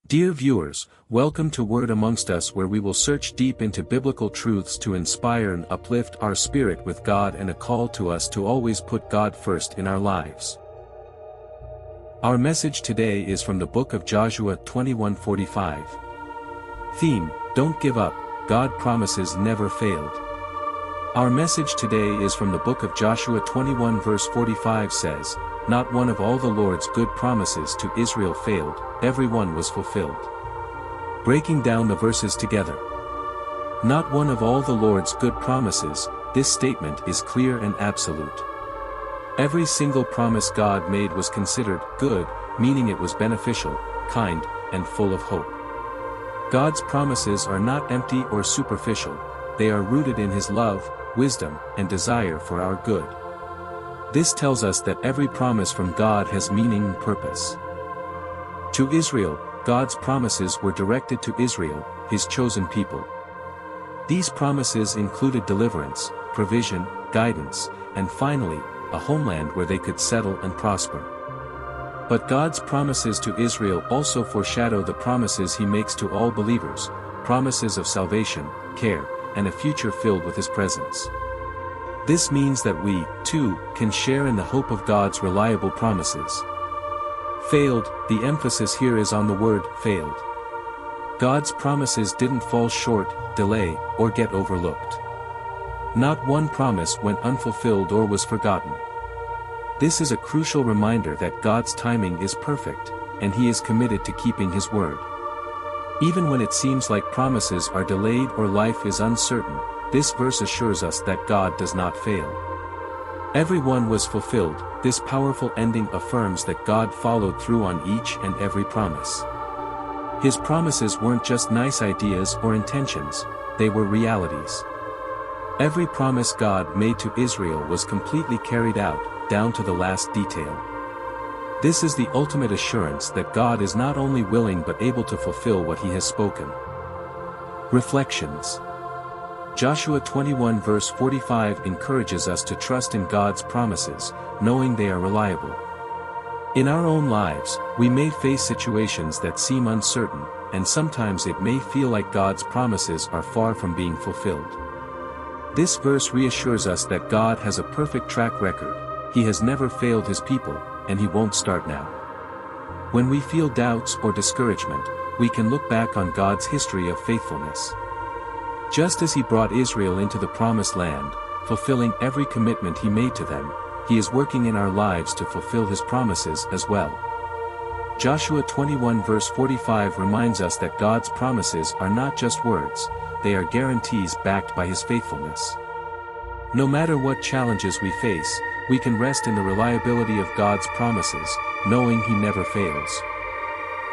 Dear viewers, welcome to Word Amongst Us, where we will search deep into biblical truths to inspire and uplift our spirit with God, and a call to us to always put God first in our lives. Our message today is from the book of Joshua 21:45. Theme: Don't give up, God promises never failed. Our message today is from the book of Joshua 21 verse 45 says, "Not one of all the Lord's good promises to Israel failed, every one was fulfilled." Breaking down the verses together. Not one of all the Lord's good promises, this statement is clear and absolute. Every single promise God made was considered good, meaning it was beneficial, kind, and full of hope. God's promises are not empty or superficial, they are rooted in His love, wisdom, and desire for our good. This tells us that every promise from God has meaning and purpose. To Israel, God's promises were directed to Israel, His chosen people. These promises included deliverance, provision, guidance, and finally, a homeland where they could settle and prosper. But God's promises to Israel also foreshadow the promises He makes to all believers, promises of salvation, care, and a future filled with His presence. This means that we, too, can share in the hope of God's reliable promises. Failed, the emphasis here is on the word failed. God's promises didn't fall short, delay, or get overlooked. Not one promise went unfulfilled or was forgotten. This is a crucial reminder that God's timing is perfect, and He is committed to keeping His word. Even when it seems like promises are delayed or life is uncertain, this verse assures us that God does not fail. Every one was fulfilled. This powerful ending affirms that God followed through on each and every promise. His promises weren't just nice ideas or intentions, they were realities. Every promise God made to Israel was completely carried out, down to the last detail. This is the ultimate assurance that God is not only willing but able to fulfill what He has spoken. Reflections. Joshua 21 verse 45 encourages us to trust in God's promises, knowing they are reliable. In our own lives, we may face situations that seem uncertain, and sometimes it may feel like God's promises are far from being fulfilled. This verse reassures us that God has a perfect track record. He has never failed His people, and He won't start now. When we feel doubts or discouragement, we can look back on God's history of faithfulness. Just as He brought Israel into the promised land, fulfilling every commitment He made to them, He is working in our lives to fulfill His promises as well. Joshua 21 verse 45 reminds us that God's promises are not just words, they are guarantees backed by His faithfulness. No matter what challenges we face, we can rest in the reliability of God's promises, knowing He never fails.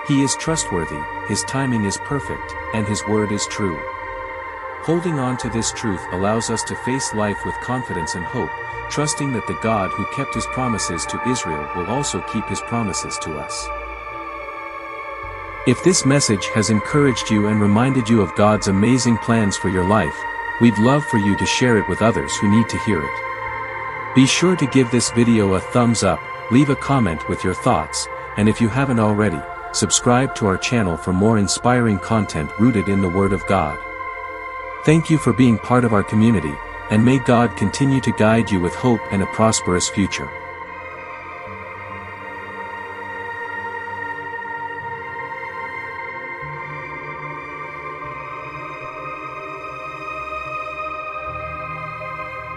He is trustworthy, His timing is perfect, and His word is true. Holding on to this truth allows us to face life with confidence and hope, trusting that the God who kept His promises to Israel will also keep His promises to us. If this message has encouraged you and reminded you of God's amazing plans for your life, we'd love for you to share it with others who need to hear it. Be sure to give this video a thumbs up, leave a comment with your thoughts, and if you haven't already, subscribe to our channel for more inspiring content rooted in the Word of God. Thank you for being part of our community, and may God continue to guide you with hope and a prosperous future.